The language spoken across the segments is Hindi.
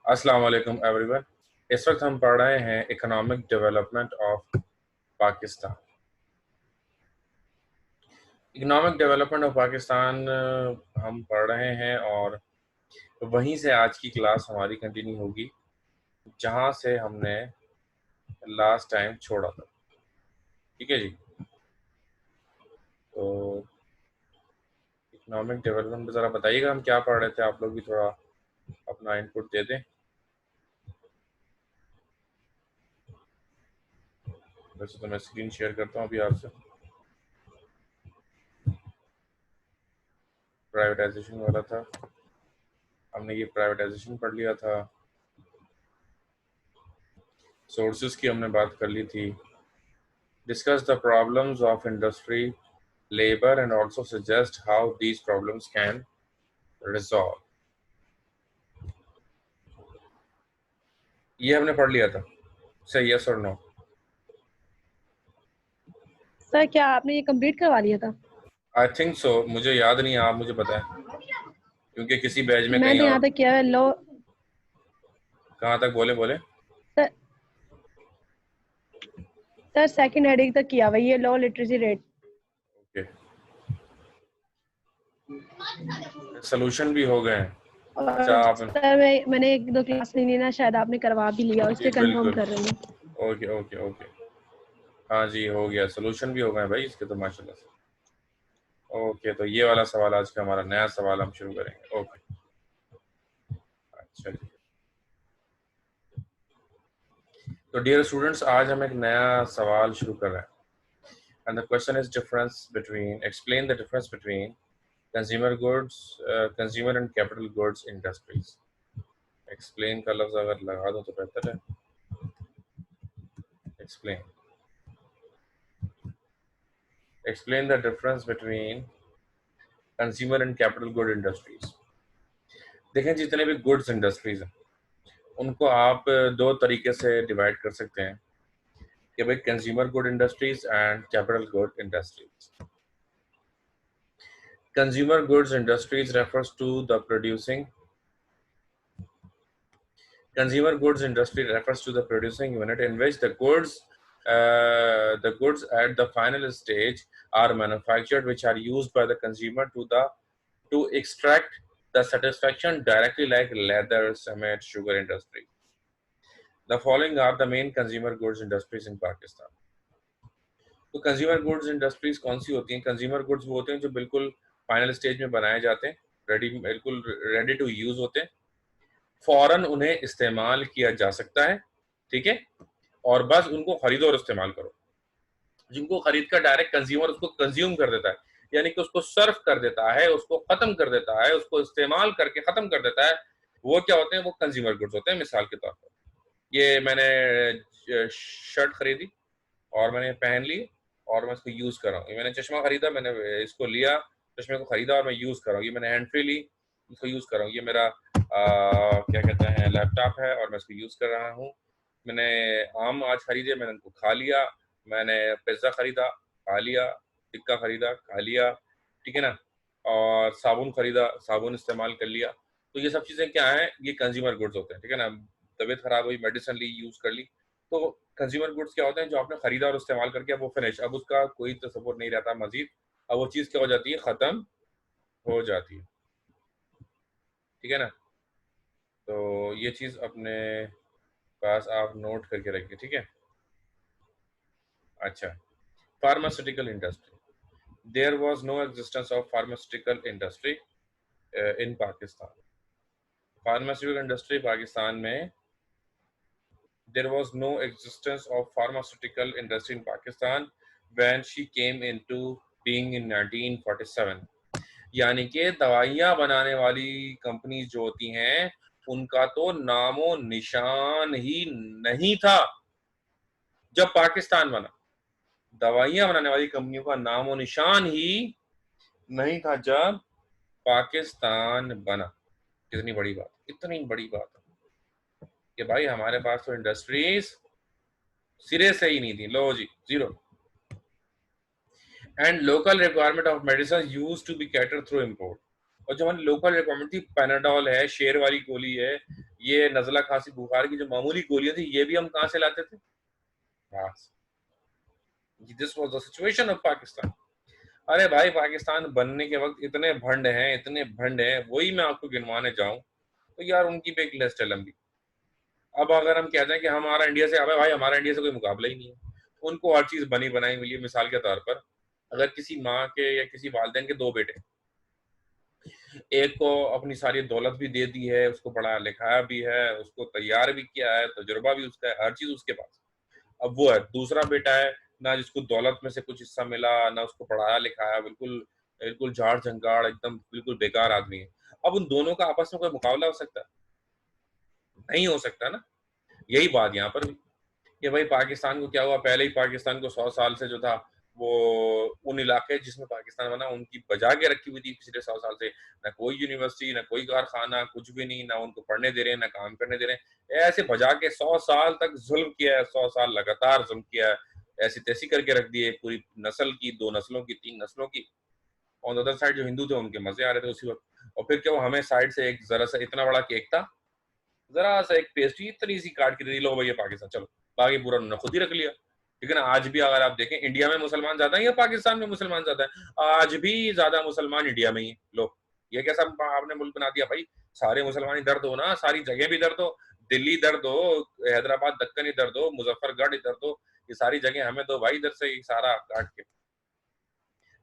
अस्सलाम वालेकुम एवरीवन। इस वक्त हम पढ़ रहे हैं economic development of Pakistan. Economic development of Pakistan हम पढ़ रहे हैं और वहीं से आज की क्लास हमारी कंटिन्यू होगी जहां से हमने लास्ट टाइम छोड़ा था। ठीक है जी। तो इकोनॉमिक डेवलपमेंट ज़रा बताइएगा हम क्या पढ़ रहे थे, आप लोग भी थोड़ा अपना इनपुट दे दें। वैसे तो मैं स्क्रीन शेयर करता हूँ अभी आपसे। प्राइवेटाइजेशन वाला था, हमने ये प्राइवेटाइजेशन पढ़ लिया था। सोर्सेज की हमने बात कर ली थी। Discuss the problems of industry, labor, and also suggest how these problems can resolve. ये हमने पढ़ लिया था। Say yes or no. Sir क्या आपने ये कंप्लीट करवा लिया था? I think so. मुझे याद नहीं है, आप मुझे बताएं क्योंकि किसी बैच में कहीं मैंने यहाँ और। तक किया है लॉ। कहाँ तक बोले बोले? सर सेकंड हेडिंग तक किया हुआ ये law literacy rate. Okay, solution भी हो गए हैं। अच्छा और आप। सर मैंने एक दो क्लास नहीं ली ना, शायद आपने करवा भी लिया, जी इसलिए कंफर्म बिल्कुल। कर रही हूँ। Okay okay okay. हाँ जी, हो गया, सोल्यूशन भी हो गए भाई इसके तो माशाल्लाह से। ओके, तो ये वाला सवाल आज का हमारा नया सवाल हम शुरू करेंगे। ओके, अच्छा जी। तो डियर स्टूडेंट्स, आज हम एक नया सवाल शुरू कर रहे हैं। And the question is explain the difference between consumer goods, consumer and capital goods industries. Explain का लफ्ज अगर लगा दो तो बेहतर है। Explain. Explain the difference between consumer and capital good industries. देखें, जितने भी गुड्स इंडस्ट्रीज हैं उनको आप दो तरीके से डिवाइड कर सकते हैं कि भाई consumer good industries and capital good industries. Consumer goods industries refers to the producing. Consumer goods industry refers to the producing unit in which the goods at the final stage are manufactured, which are used by the consumer to extract the satisfaction directly, like leather, cement, sugar industry. The following are the main consumer goods industries in Pakistan. तो कंज्यूमर गुड्स इंडस्ट्रीज कौन सी होती हैं? कंज्यूमर गुड्स वो होते हैं जो बिल्कुल फाइनल स्टेज में बनाए जाते हैं, बिल्कुल रेडी टू यूज होते हैं, फौरन उन्हें इस्तेमाल किया जा सकता है, ठीक है, और बस उनको खरीदो और इस्तेमाल करो। जिनको खरीद कर डायरेक्ट कंज्यूमर उसको कंज्यूम कर देता है, यानी कि उसको सर्व कर देता है, उसको खत्म कर देता है, उसको इस्तेमाल करके खत्म कर देता है, वो क्या होते हैं? वो कंज्यूमर गुड्स होते हैं। मिसाल के तौर पर ये मैंने शर्ट खरीदी और मैंने पहन ली और मैं इसको यूज कर रहा हूँ। ये मैंने चश्मा खरीदा, मैंने इसको लिया, चश्मे को खरीदा और मैं यूज कर रहा हूँ। ये मैंने हैंड फ्री ली, इसको यूज कर रहा हूँ। ये मेरा क्या कहते हैं लैपटॉप है और मैं इसको यूज कर रहा हूँ। मैंने आम आज खरीदे, मैंने उनको खा लिया। मैंने पिज्जा खरीदा, खा लिया। टिक्का खरीदा, खा लिया। ठीक है ना? और साबुन खरीदा, साबुन इस्तेमाल कर लिया। तो ये सब चीजें क्या है? ये कंज्यूमर गुड्स होते हैं। ठीक है ना? तबीयत खराब हुई, मेडिसिन ली, यूज कर ली। तो कंज्यूमर गुड्स क्या होते हैं? जो आपने खरीदा और इस्तेमाल करके अब वो फिनिश, अब उसका कोई तसव्वुर नहीं रहता मजीद। अब वो चीज़ क्या हो जाती है? ख़त्म हो जाती है। ठीक है ना? तो ये चीज़ अपने पास आप नोट करके रखिए, ठीक है? अच्छा, pharmaceutical industry. There was no existence of pharmaceutical industry in Pakistan. Pharmaceutical industry Pakistan में there was no existence of pharmaceutical industry in Pakistan when she came into being in 1947. यानी कि दवाइयाँ बनाने वाली कंपनी जो होती हैं उनका तो नामो निशान ही नहीं था जब पाकिस्तान बना। दवाइयाँ बनाने वाली कंपनियों का नामो निशान ही नहीं था जब पाकिस्तान बना। कितनी बड़ी बात, इतनी बड़ी बात कि भाई हमारे पास तो इंडस्ट्रीज सिरे से ही नहीं थी। लो जी, zero. And local requirement of medicine used to be cater through import. और जो हमारी लोकल रिक्वायरमेंट थी, पैनाडॉल है, शेर वाली गोली है, ये नजला खांसी बुखार की जो मामूली गोलियां थी ये भी हम कहाँ से लाते थे? This was the situation of Pakistan. अरे भाई पाकिस्तान बनने के वक्त इतने भंड हैं, इतने भंड हैं, वही मैं आपको गिनवाने जाऊं तो यार उनकी भी एक लिस्ट है लंबी। अब अगर हम कहते हैं कि हमारा इंडिया से, अबे भाई हमारा इंडिया से कोई मुकाबला ही नहीं है। उनको हर चीज बनी बनाई मिली है। मिसाल के तौर पर अगर किसी माँ के या किसी वालिदैन के दो बेटे, एक को अपनी सारी दौलत भी दे दी है, उसको पढ़ाया लिखाया भी है, उसको तैयार भी किया है, तजुर्बा भी उसका है, हर चीज उसके पास। अब वो है, दूसरा बेटा है ना जिसको दौलत में से कुछ हिस्सा मिला, ना उसको पढ़ाया लिखाया, बिल्कुल बिल्कुल झाड़ झंगाड़ एकदम बिल्कुल बेकार आदमी है। अब उन दोनों का आपस में कोई मुकाबला हो सकता है? नहीं हो सकता ना। यही बात यहाँ पर भी कि भाई पाकिस्तान को क्या हुआ, पहले ही पाकिस्तान को 100 साल से जो था वो उन इलाके जिसमें पाकिस्तान बना उनकी बजा के रखी हुई थी पिछले 100 साल से। ना कोई यूनिवर्सिटी, ना कोई कारखाना, कुछ भी नहीं, ना उनको पढ़ने दे रहे हैं, ना काम करने दे रहे हैं। ऐसे बजा के 100 साल तक जुल्म किया है, 100 साल लगातार जुल्म किया है। ऐसी तैसी करके रख दिए पूरी नस्ल की, 2 नस्लों की, 3 नस्लों की। ऑन द अदर साइड जो हिंदू थे उनके मजे आ रहे थे उसी वक्त। और फिर क्या वो हमें साइड से एक जरा सा इतना बड़ा केक था, जरा सा एक पेस्ट्री इतनी सी काट के दे दी, लो भैया पाकिस्तान चलो। बाकी पूरा उन्होंने खुद ही रख लिया। लेकिन आज भी अगर आप देखें इंडिया में मुसलमान ज्यादा है या पाकिस्तान में मुसलमान ज्यादा है? आज भी ज्यादा मुसलमान इंडिया में ही। लो, ये कैसा आपने मुल्क बना दिया भाई? सारे मुसलमान इधर दो ना, सारी जगह भी इधर दो, दिल्ली इधर दो, हैदराबाद दक्कन इधर दो, मुजफ्फरगढ़ इधर दो, ये सारी जगह हमें दो भाई इधर से, सारा काट के।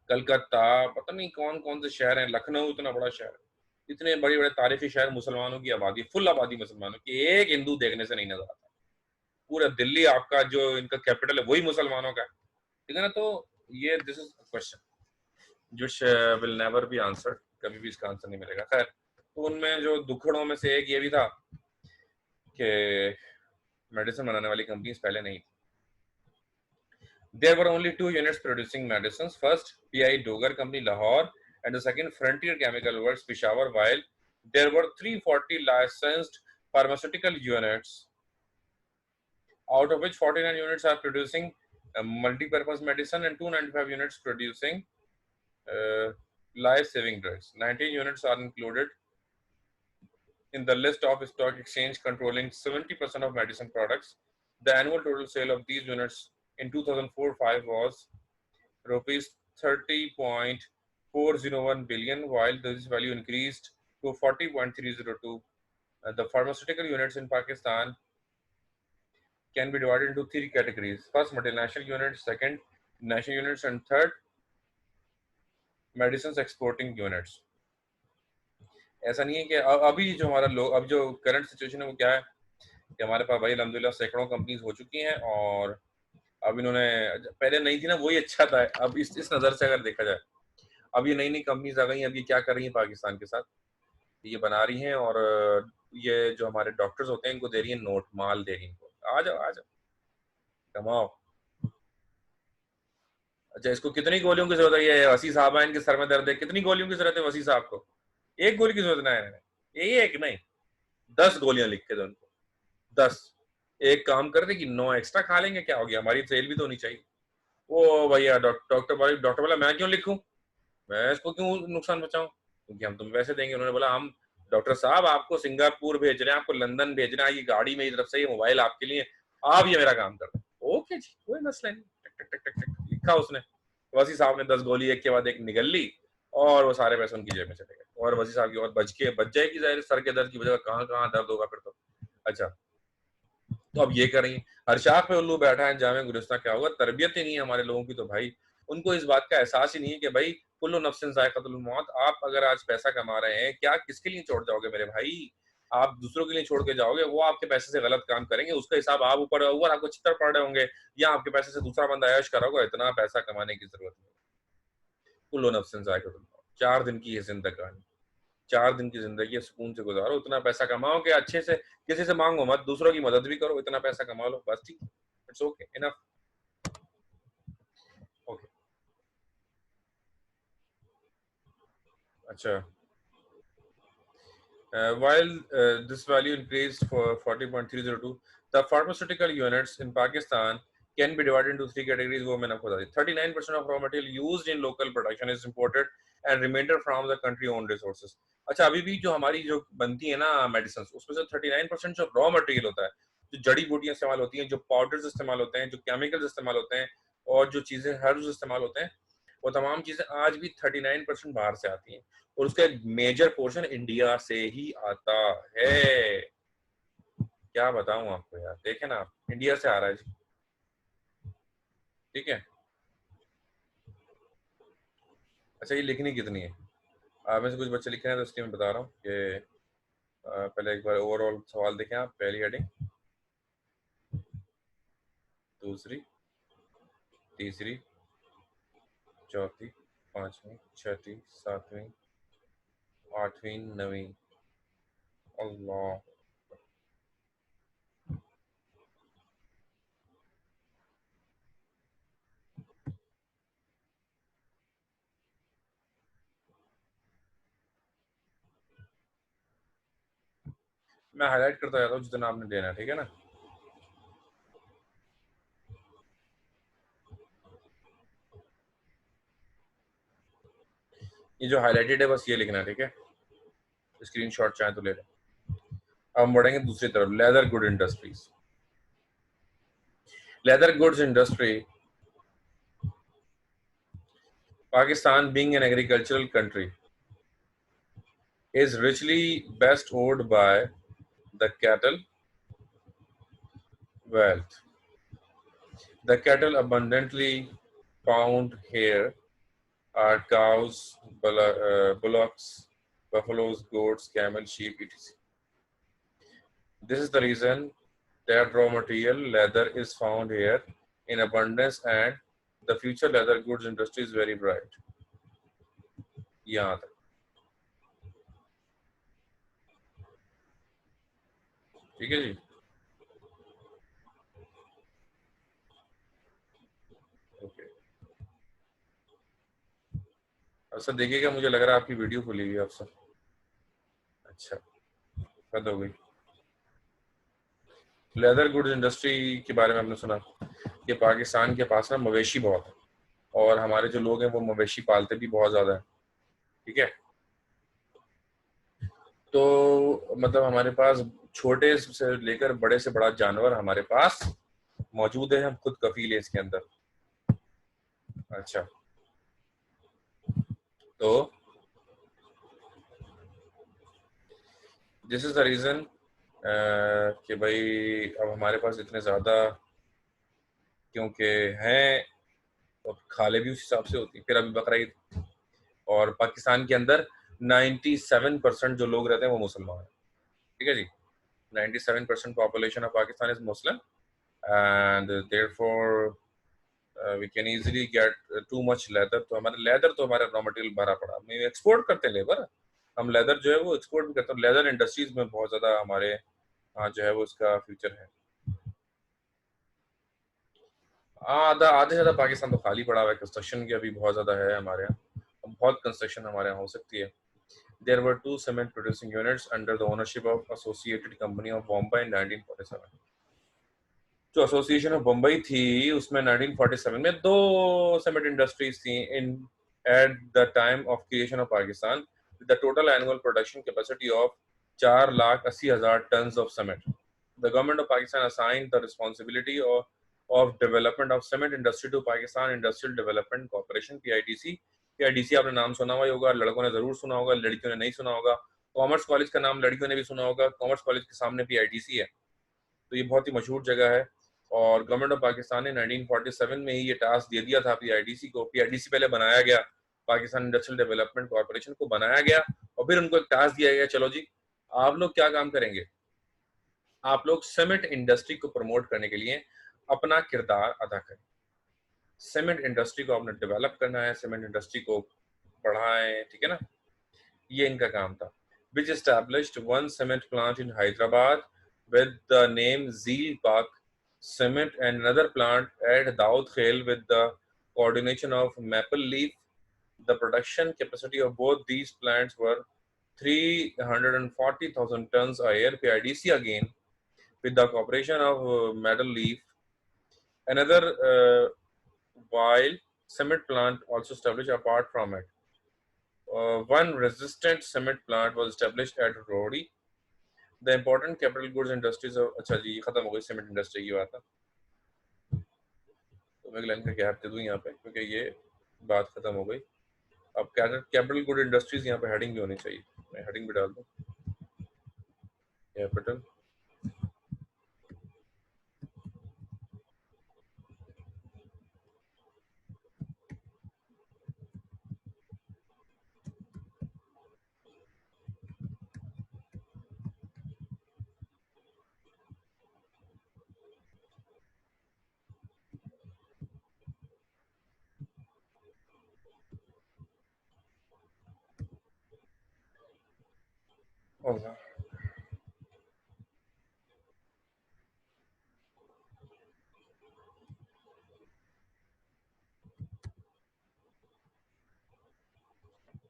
कलकत्ता, पता नहीं कौन कौन से शहर हैं, लखनऊ इतना बड़ा शहर है, इतने बड़े बड़े तारीफी शहर, मुसलमानों की आबादी, फुल आबादी मुसलमानों की, एक हिंदू देखने से नहीं नजर आता। पूरा दिल्ली आपका जो इनका कैपिटल है वही मुसलमानों का है, ठीक है ना? तो ये this is question which will never be answered, कभी भी इसका आंसर नहीं मिलेगा। खैर, तो उनमें जो दुखड़ों में से एक ये भी था कि मेडिसिन बनाने वाली कंपनीज पहले नहीं थी। There were only 2 units producing medicines. First, PI Dogar Company Lahore, and the second Frontier Chemical Works Peshawar. While there were 340 licensed pharmaceutical units, out of which 49 units are producing multi-purpose medicine and 295 units producing life-saving drugs. 19 units are included in the list of stock exchange controlling 70% of medicine products. The annual total sale of these units in 2004-5 was rupees 30.401 billion, while this value increased to 40.302. The pharmaceutical units in Pakistan can be divided into 3 categories. First, multinational units, second, national units, and third, medicines exporting units. ऐसा नहीं है कि अभी जो हमारा लोग, अब जो करंट सिचुएशन है वो क्या है कि हमारे पास भाई अल्हम्दुलिल्लाह सैकड़ों कंपनीज हो चुकी हैं, और अब इन्होंने, पहले नहीं थी ना वही अच्छा था। अब इस नज़र से अगर देखा जाए, अब ये नई नई कंपनीज आ गई हैं, अब ये क्या कर रही हैं पाकिस्तान के साथ, ये बना रही हैं, और ये जो हमारे डॉक्टर्स होते हैं इनको दे रही हैं नोट, माल दे रही हैं इनको, आ जाओ आ जाओ कमाओ। अच्छा, इसको कितनी गोलियों की जरूरत है? ये वसी साहब है, इनके सर में दर्द है, कितनी गोलियों की जरूरत है वसी साहब को? एक गोली की जरूरत नहीं है, ये एक नहीं 10 गोलियां लिख के दो उनको, 10। एक काम कर दे कि 9 एक्स्ट्रा खा लेंगे, क्या हो गया, हमारी सेल भी तो होनी चाहिए। ओ भैया डॉक्टर बोला मैं क्यों लिखूं, मैं इसको क्यों नुकसान पहुंचाऊं, क्योंकि हम तुम्हें पैसे देंगे। उन्होंने बोला हम डॉक्टर साहब आपको सिंगापुर भेज रहे हैं, आपको लंदन भेज रहे हैं, ये गाड़ी मेरी तरफ से, ये मोबाइल आपके लिए, आप ये मेरा काम कर रहे हैं। ओके जी, कोई मसला नहीं, टक टक टक टक टक लिखा उसने। वसी साहब ने 10 गोली एक के बाद एक निगल ली, और वो सारे पैसे उनकी जेब में चले गए, और वसी साहब की और बच जाएगी जाहिर, सर के दर्द की वजह कहाँ कहाँ दर्द होगा फिर तो। अच्छा, तो अब ये करें, हर शाख पे उल्लू बैठा है, जामे गुलिस्तां क्या होगा, तरबियत ही नहीं है हमारे लोगों की, तो भाई उनको इस बात का एहसास ही नहीं है कि भाई कुल्लु नफ्सिन जायकातुल मौत। आप अगर आज पैसा कमा रहे हैं, क्या किसके लिए छोड़ जाओगे मेरे भाई? आप दूसरों के लिए छोड़ के जाओगे, वो आपके पैसे से गलत काम करेंगे, उसका हिसाब आप ऊपर ऊपर आपको चित्तर पड़ रहे होंगे, या आपके पैसे से दूसरा बंदा ऐश कर रहा होगा। इतना पैसा कमाने की जरूरत नहीं। कुल्लु नफ्सिन जायकातुल मौत, 4 दिन की है जिंदगानी, 4 दिन की जिंदगी है, सुकून से गुजारो, उतना पैसा कमाओ कि अच्छे से, किसी से मांगो मत, दूसरों की मदद भी करो, इतना पैसा कमा लो बस, ठीक है, इट्स ओके इनफ। ओके, अच्छा, while this value increased for 40.302, the pharmaceutical units in Pakistan can be divided into three categories, वो मैंने आपको बता दी. 39% of raw material used in local production is imported and remainder from the country owned resources. अच्छा, अभी भी जो हमारी जो बनती है ना मेडिसिन, उसमें से 39% जो रॉ मटेरियल होता है, जो जड़ी बूटियां इस्तेमाल होती हैं, जो पाउडर्स इस्तेमाल होते हैं, जो केमिकल्स इस्तेमाल होते हैं, और जो चीजें हर्ब्स इस्तेमाल होते हैं, वो तमाम चीजें आज भी 39% बाहर से आती हैं, और उसका एक मेजर पोर्शन इंडिया से ही आता है. क्या बताऊं आपको यार, देखें ना आप, इंडिया से आ रहा है जी. ठीक है. अच्छा, ये लिखनी कितनी है? आप में से कुछ बच्चे लिख रहे हैं, तो इसलिए मैं बता रहा हूँ कि पहले एक बार ओवरऑल सवाल देखें आप. पहली हेडिंग, दूसरी, तीसरी, चौथी, पांचवी, छठी, सातवीं, आठवीं, नवीं. अल्लाह. मैं हाईलाइट करता जाता हूँ जितना आपने देना है, ठीक है ना. ये जो हाईलाइटेड है बस ये लिखना है, ठीक है. स्क्रीनशॉट चाहे तो ले लें. अब हम बढ़ेंगे दूसरी तरफ, leather good industries. Leather goods industry, Pakistan being an agricultural country, is richly best owed by the cattle wealth. The cattle abundantly found here are cows, bullocks, buffaloes, goats, camels, sheep, etc. This is the reason that raw material leather is found here in abundance, and the future leather goods industry is very bright. यहाँ तक ठीक है जी. ओके. अफसर देखिएगा, मुझे लग रहा है आपकी वीडियो खुली हुई है अफसर. अच्छा, कद हो गई. लेदर गुड्स इंडस्ट्री के बारे में आपने सुना कि पाकिस्तान के पास ना मवेशी बहुत है, और हमारे जो लोग हैं वो मवेशी पालते भी बहुत ज़्यादा है. ठीक है. तो मतलब हमारे पास छोटे से लेकर बड़े से बड़ा जानवर हमारे पास मौजूद है. हम खुद कफील है इसके अंदर. अच्छा, तो दिस इज द रीजन कि भाई अब हमारे पास इतने ज़्यादा क्योंकि हैं, तो खाले भी उस हिसाब से होती है. फिर अभी बकरा ईद, और पाकिस्तान के अंदर 97% जो लोग रहते हैं वो मुसलमान हैं. ठीक है जी. 97% population of Pakistan is Muslim, and therefore we can easily get too much leather. तो हमारे लेदर तो हमारा रॉ मटेरियल भरा पड़ा. हम एक्सपोर्ट करते हैं लेबर. हम लेदर जो है वो एक्सपोर्ट भी करते हैं. लेदर इंडस्ट्रीज में बहुत ज़्यादा हमारे यहाँ जो है वो इसका फ्यूचर है. आधा आधे ज़्यादा पाकिस्तान तो खाली पड़ा हुआ है. कंस्ट्रक्शन की अभी बहुत ज़्यादा है हमारे यहाँ. बहुत कंस्ट्रक्शन हमारे यहाँ हो सकती है. There were two cement producing units under the ownership of Associated Company of Bombay in 1947. जो एसोसिएशन ऑफ बम्बई थी उसमें 1947 में दो सीमेंट इंडस्ट्रीज थी in at the time of creation of Pakistan, with the total annual production capacity of 4,80,000 ton of cement. The government of Pakistan assigned the responsibility of development of cement industry to Pakistan industrial development corporation, PIDC. PIDC आपने नाम सुना हुआ होगा, लड़कों ने जरूर सुना होगा, लड़कियों ने नहीं सुना होगा. कॉमर्स कॉलेज का नाम लड़कियों ने भी सुना होगा. कॉमर्स कॉलेज के सामने पीआईडीसी है, तो ये बहुत ही मशहूर जगह है. और गवर्नमेंट ऑफ पाकिस्तान ने 1947 में ही ये टास्क दे दिया था पीआईडीसी को. पीआईडीसी पहले बनाया गया, पाकिस्तान इंडस्ट्रियल डेवलपमेंट कॉर्पोरेशन को बनाया गया, और फिर उनको एक टास्क दिया गया, चलो जी आप लोग क्या काम करेंगे, आप लोग सीमेंट इंडस्ट्री को प्रमोट करने के लिए अपना किरदार अदा करें. सीमेंट इंडस्ट्री को आपने डेवलप करना है, सीमेंट इंडस्ट्री को बढ़ाएं. ठीक है ना. ये इनका काम था. Which established one cement plant in Hyderabad with the name Zeel Park Cement, and another plant at Daud Khel with the coordination of Maple Leaf. The production capacity of both these plants were 340,000 tons a year. PIDC again, with the cooperation of Maple Leaf, Another while cement plant also established apart from it. One resistant cement plant was established at Rohde. The important capital goods industries of अच्छा जी ये खत्म हो गई सीमेंट इंडस्ट्री की बात है तो मैं एक लाइन का गैप दे दूं यहाँ पे क्योंकि ये बात खत्म हो गई अब कैपिटल गुड इंडस्ट्रीज यहाँ पे हेडिंग भी होनी चाहिए मैं हेडिंग भी डाल दूं capital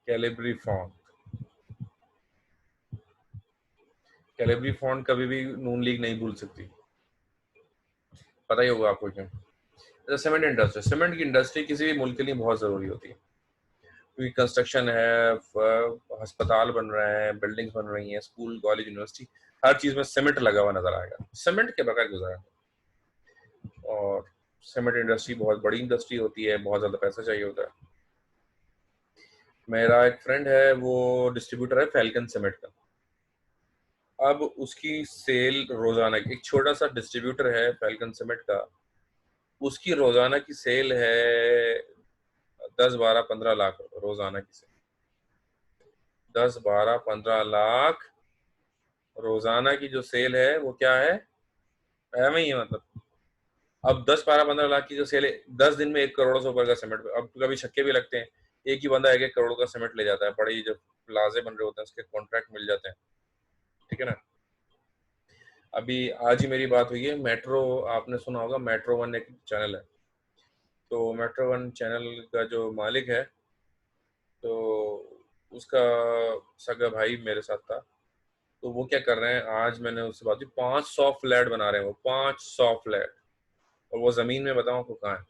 Calibri font Calibri font कभी भी नून लीग नहीं भूल सकती पता ही होगा आपको क्यों सीमेंट इंडस्ट्री सीमेंट की इंडस्ट्री किसी भी मुल्क के लिए बहुत ज़रूरी होती है क्योंकि कंस्ट्रक्शन है अस्पताल बन रहे हैं बिल्डिंग्स बन रही हैं स्कूल कॉलेज यूनिवर्सिटी हर चीज़ में सीमेंट लगा हुआ नजर आएगा सीमेंट के बगैर गुजारा और सीमेंट इंडस्ट्री बहुत बड़ी इंडस्ट्री होती है बहुत ज़्यादा पैसा चाहिए होता है मेरा एक फ्रेंड है वो डिस्ट्रीब्यूटर है फैल्कन सीमेंट का अब उसकी सेल रोजाना एक छोटा सा डिस्ट्रीब्यूटर है फैल्कन सीमेंट का उसकी रोजाना की सेल है 10 12 15 लाख रोजाना की सेल 10 12 15 लाख रोजाना की जो सेल है वो क्या है एवं ही है मतलब अब 10 12 15 लाख की जो सेल है 10 दिन में 1 करोड़ से ऊपर का सीमेंट अब कभी छक्के भी लगते हैं एक ही बंदा 1 1 करोड़ का सीमेंट ले जाता है बड़े ही जब प्लाजे बन रहे होते हैं उसके कॉन्ट्रैक्ट मिल जाते हैं ठीक है ना अभी आज ही मेरी बात हुई है मेट्रो आपने सुना होगा मेट्रो वन एक चैनल है तो मेट्रो वन चैनल का जो मालिक है तो उसका सगा भाई मेरे साथ था तो वो क्या कर रहे हैं आज मैंने उससे बात की 500 फ्लैट बना रहे हैं वो 500 फ्लैट और वो जमीन में बताऊं आपको कहाँ है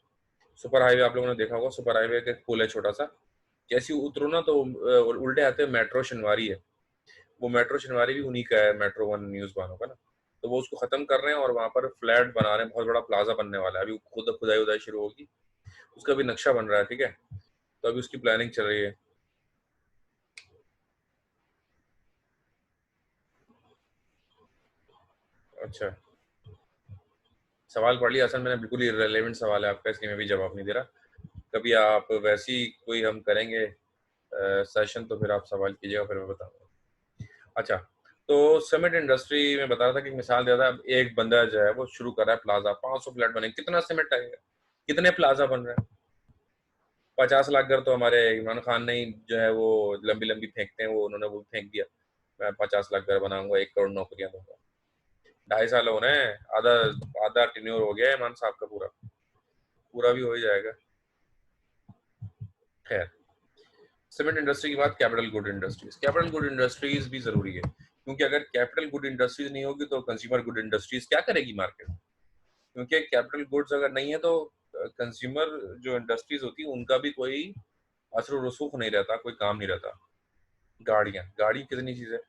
सुपर हाईवे आप लोगों ने देखा होगा सुपर हाईवे का एक पुल है छोटा सा जैसे ही उतरो ना तो उल्टे आते हैं मेट्रो शनवारी है वो मेट्रो शनवारी भी उन्हीं का है मेट्रो वन न्यूज वालों का ना तो वो उसको खत्म कर रहे हैं और वहां पर फ्लैट बना रहे हैं बहुत बड़ा प्लाजा बनने वाला है अभी खुद खुदाई उदाई शुरू होगी उसका भी नक्शा बन रहा है ठीक है तो अभी उसकी प्लानिंग चल रही है अच्छा सवाल पढ़ लिया असल मैंने बिल्कुल ही रेलेवेंट सवाल है आपका इसलिए मैं भी जवाब नहीं दे रहा कभी आप वैसी कोई हम करेंगे सेशन तो फिर आप सवाल कीजिएगा फिर मैं बताऊंगा अच्छा तो सीमेंट इंडस्ट्री में बता रहा था कि मिसाल दिया था एक बंदा जो है वो शुरू कर रहा है प्लाजा 500 फ्लैट बने कितना सीमेंट आएगा कितने प्लाजा बन रहे हैं 50 लाख घर तो हमारे इमरान खान ने ही जो है वो लंबी लंबी फेंकते हैं वो उन्होंने वो फेंक दिया मैं 50 लाख घर बनाऊंगा 1 करोड़ नौकरियां दूंगा 2.5 साल हो रहे हैं आधा आधा टेन्योर हो गया है इमरान साहब का पूरा पूरा भी हो ही जाएगा खैर सीमेंट इंडस्ट्री की बात कैपिटल गुड इंडस्ट्रीज भी जरूरी है क्योंकि अगर कैपिटल गुड इंडस्ट्रीज नहीं होगी तो कंज्यूमर गुड इंडस्ट्रीज क्या करेगी मार्केट क्योंकि कैपिटल गुड्स अगर नहीं है तो कंज्यूमर जो इंडस्ट्रीज होती है उनका भी कोई असर रसूख नहीं रहता कोई काम नहीं रहता गाड़ी कितनी चीज है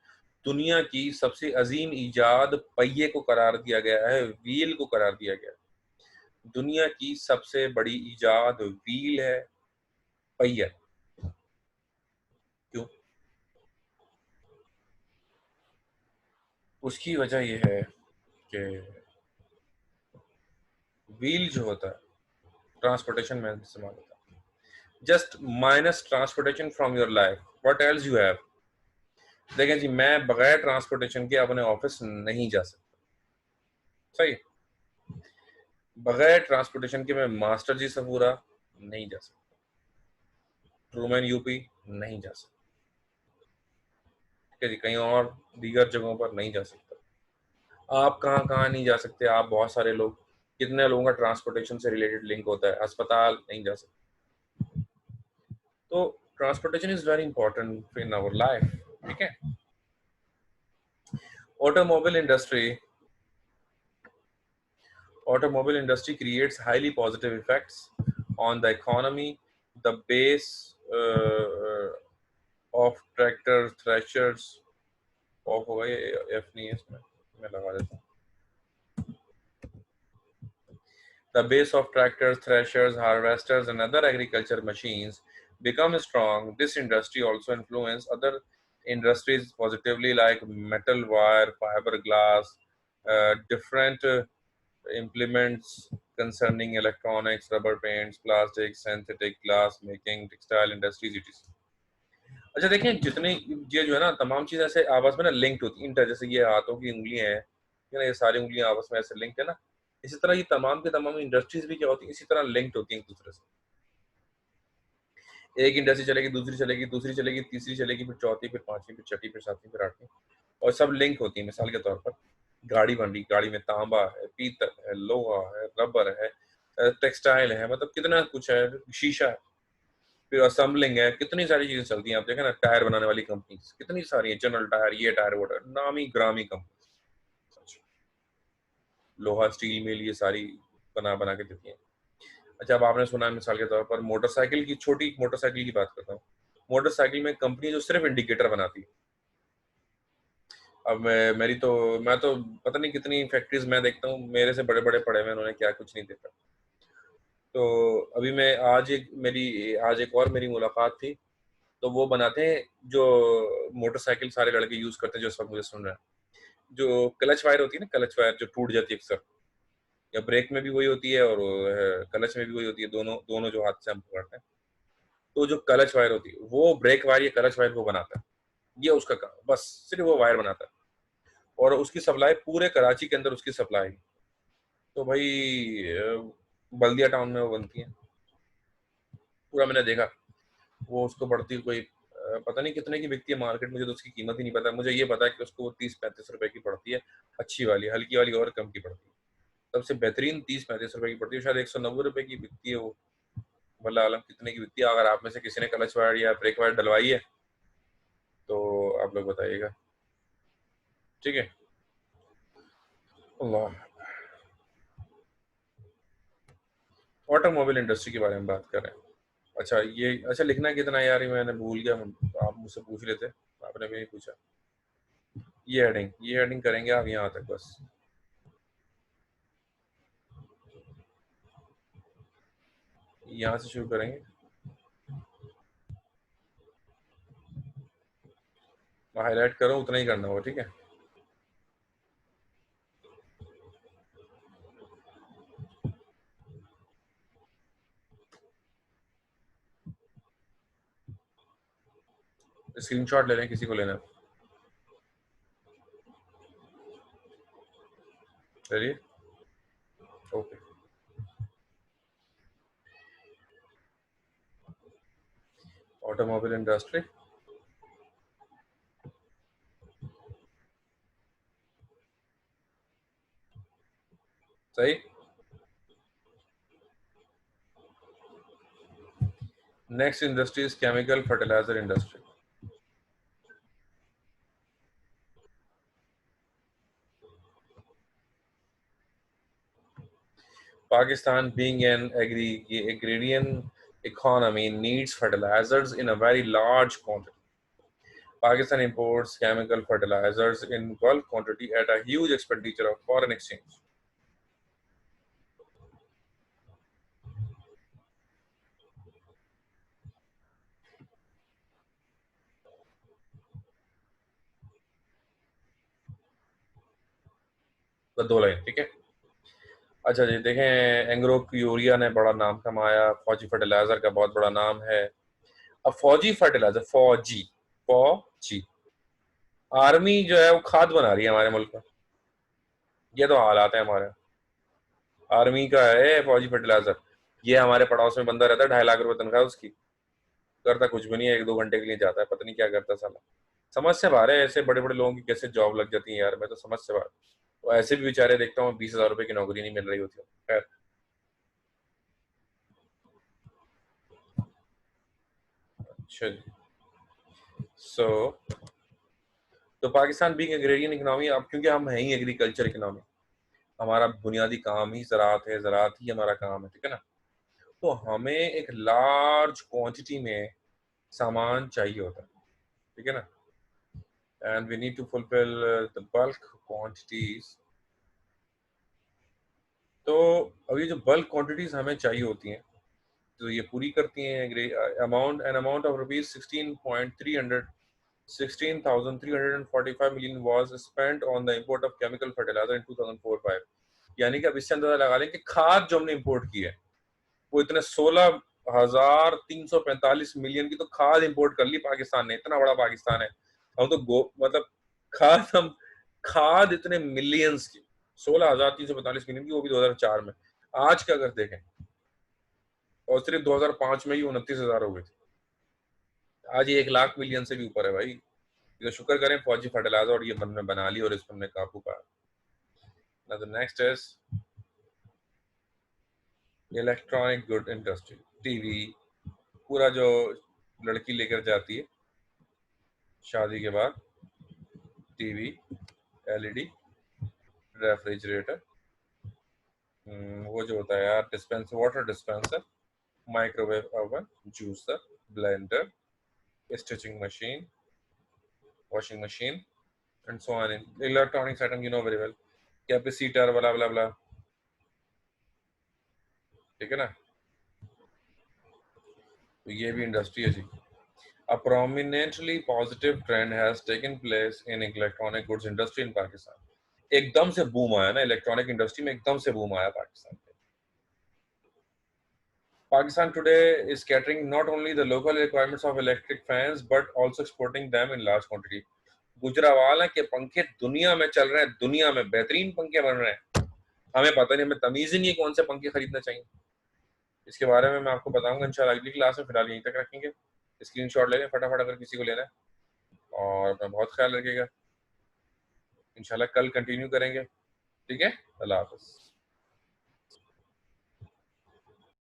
दुनिया की सबसे अजीम इजाद पहिए को करार दिया गया है व्हील को करार दिया गया है दुनिया की सबसे बड़ी इजाद व्हील है पहिया क्यों उसकी वजह यह है कि व्हील जो होता है ट्रांसपोर्टेशन में इस्तेमाल होता है just minus transportation from your life what else you have देखें जी मैं बगैर ट्रांसपोर्टेशन के अपने ऑफिस नहीं जा सकता सही बगैर ट्रांसपोर्टेशन के मैं मास्टर जी सफूरा नहीं जा सकता ट्रूमैन यूपी नहीं जा सकता ठीक है जी कहीं और दीगर जगहों पर नहीं जा सकता आप कहाँ कहाँ नहीं जा सकते आप बहुत सारे लोग कितने लोगों का ट्रांसपोर्टेशन से रिलेटेड लिंक होता है अस्पताल नहीं जा सकते तो transportation is very important in our life ठीक है automobile industry Automobile industry creates highly positive effects on the economy. The base of tractors, threshers, of हो गए, एफ नहीं है इसमें, मैं लगा देता हूँ. The base of tractors, threshers, harvesters, and other agriculture machines become strong. This industry also influences other industries positively, like metal wire, fiberglass, different implements concerning electronics, rubber paints, plastics, synthetic glass making, textile industries, etc. अच्छा देखें, जितने ये जो है ना तमाम चीज़ ऐसे आपस में ना लिंक्ड होती हैं, जैसे ये हाथों की उंगलियां हैं, है ना, ये सारी उंगलियां आपस में ऐसे लिंक है ना, इसी तरह ये तमाम के तमाम इंडस्ट्रीज भी क्या होती हैं, इसी तरह लिंक्ड होती हैं एक दूसरे से. एक इंडस्ट्री चलेगी, दूसरी चलेगी, दूसरी चलेगी, तीसरी चलेगी, फिर चौथी, फिर पांचवी, फिर छठी, फिर सातवीं, फिर आठवीं, और सब लिंक होती है. मिसाल के तौर पर गाड़ी बन रही, गाड़ी में तांबा है, पीतल है, लोहा है, रबर है, टेक्सटाइल है, मतलब कितना कुछ है, शीशा है, फिर असेंबलिंग है, कितनी सारी चीजें चलती हैं. आप देखें ना, टायर बनाने वाली कंपनी कितनी सारी है, जनरल टायर, ये टायर, वो टायर, नामी ग्रामी कंपनी, लोहा स्टील मिल, ये सारी बना बना के देती हैं. अच्छा, अब आपने सुना है मिसाल के तौर पर मोटरसाइकिल की, छोटी मोटरसाइकिल की बात करता हूँ. मोटरसाइकिल में कंपनी जो सिर्फ इंडिकेटर बनाती है. अब मैं तो पता नहीं कितनी फैक्ट्रीज मैं देखता हूँ, मेरे से बड़े बड़े पड़े हुए, उन्होंने क्या कुछ नहीं देखा. तो अभी मैं आज एक और मेरी मुलाकात थी, तो वो बनाते हैं जो मोटरसाइकिल सारे लड़के यूज करते हैं, जो सब मुझे सुन रहे हैं, जो क्लच वायर होती है ना, क्लच वायर जो टूट जाती है अक्सर, या ब्रेक में भी वही होती है और क्लच में भी वही होती है, दोनों दोनों जो हाथ से हम पकड़ते हैं. तो जो क्लच वायर होती है वो ब्रेक वायर या क्लच वायर वो बनाता है, ये उसका काम, बस सिर्फ वो वायर बनाता है, और उसकी सप्लाई पूरे कराची के अंदर उसकी सप्लाई. तो भाई बल्दिया टाउन में वो बनती है, पूरा मैंने देखा. वो उसको पड़ती है कोई पता नहीं कितने की बिकती है मार्केट, मुझे तो उसकी कीमत ही नहीं पता. मुझे ये पता है कि उसको वो 30-35 रुपए की पड़ती है, अच्छी वाली, हल्की वाली और कम की पड़ती है. सबसे बेहतरीन 30-35 रुपए की पड़ती है, शायद 190 रुपए की बिकती है वो. वल्लाह आलम कितने की बिकती है. अगर आप में से किसी ने क्लच वायर या ब्रेक वायर डलवाई है तो आप लोग बताइएगा, ठीक है. अल्लाह. ऑटोमोबाइल इंडस्ट्री के बारे में बात कर रहे हैं. अच्छा, ये अच्छा लिखना कितना है यार, ये मैंने भूल गया. आप मुझसे पूछ रहे थे, आपने भी नहीं पूछा. ये हेडिंग करेंगे आप यहाँ तक बस. यहाँ से शुरू करेंगे, मैं हाईलाइट करूँ उतना ही करना होगा, ठीक है. स्क्रीनशॉट ले लें, किसी को लेना है चलिए. ओके. ऑटोमोबाइल इंडस्ट्री, सही. Next industry is chemical fertiliser industry. Pakistan, being an agrarian economy, needs fertilizers in a very large quantity. Pakistan imports chemical fertilizers in bulk quantity at a huge expenditure of foreign exchange. तो दो लाइन, ठीक है. अच्छा जी, देखें, एंग्रो यूरिया ने बड़ा नाम कमाया, फौजी फर्टिलाइजर का बहुत बड़ा नाम है. अब फौजी फर्टिलाइजर, फौजी, फौजी आर्मी जो है वो खाद बना रही है हमारे मुल्क में. ये तो हालात है हमारे. आर्मी का है फौजी फर्टिलाइजर. ये हमारे पड़ोस में बंदा रहता है, 2.5 लाख रुपए तनख्वाह उसकी, करता कुछ भी नहीं है, 1-2 घंटे के लिए जाता है, पता नहीं क्या करता साला. समझ से बाहर है, ऐसे बड़े बड़े लोगों की कैसे जॉब लग जाती है यार, मैं तो समझ से बाहर. तो ऐसे भी बेचारे देखता हूँ 20,000 रुपए की नौकरी नहीं मिल रही होती है. खैर, अच्छा जी. सो तो पाकिस्तान बीइंग एग्रेरियन इकोनॉमी, अब क्योंकि हम है ही एग्रीकल्चर इकोनॉमी, हमारा बुनियादी काम ही ज़राअत है, ज़राअत ही हमारा काम है, ठीक है ना? तो हमें एक लार्ज क्वांटिटी में सामान चाहिए होता है, ठीक है ना? And we need to fulfil the bulk quantities. तो अब ये जो बल्क क्वांटिटीज हमें चाहिए होती हैं, तो ये पूरी करती हैं amount an amount of rupees 16,345 million was spent on the import of chemical fertilizer in 2004-5। यानी कि अब इससे अंदाजा लगा लें कि खाद जो हमने इंपोर्ट की है वो इतने 16,345 मिलियन की तो खाद इंपोर्ट कर ली पाकिस्तान ने। इतना बड़ा पाकिस्तान है, हम तो मतलब हम खाद इतने मिलियंस की, 16,345 मिलियन की, वो भी 2004 में। आज का अगर देखें, और सिर्फ 2005 में ही 29,000 हो गए थे, आज ये 1 लाख मिलियन से भी ऊपर है भाई। तो शुक्र करें फौजी फर्टिलाइजर और ये हमने बना ली और इस पर हमने काबू पाया। Now the next is electronic good industry. TV, पूरा जो लड़की लेकर जाती है शादी के बाद, टीवी, एलईडी, रेफ्रिजरेटर, वो जो होता है यार dispenser, water dispenser, microwave oven, juicer, blender, stitching machine, washing machine and so on. Electronics item you know very well, capacitor, बला बला बला, ठीक है ना? तो ये भी इंडस्ट्री है जी। A prominently positive trend has taken place in electronic goods industry in Pakistan। एकदम से बूम आया ना इलेक्ट्रॉनिक इंडस्ट्री में, एकदम से बूम आया पाकिस्तान में। Pakistan today is catering not only the local requirements of electric fans but also exporting them in large quantity। Gujranwala के पंखे दुनिया में चल रहे हैं, दुनिया में बेहतरीन पंखे बन रहे हैं, हमें पता नहीं, हमें तमीज ही नहीं है कौन से पंखे खरीदना चाहिए। इसके बारे में मैं आपको बताऊंगा इंशाल्लाह अगली क्लास में। फिलहाल यहीं तक रखेंगे। स्क्रीनशॉट ले लें फटाफट अगर किसी को लेना है, और अपना बहुत ख्याल रखिएगा। इंशाल्लाह कल कंटिन्यू करेंगे, ठीक है? अल्लाह हाफ़िज़।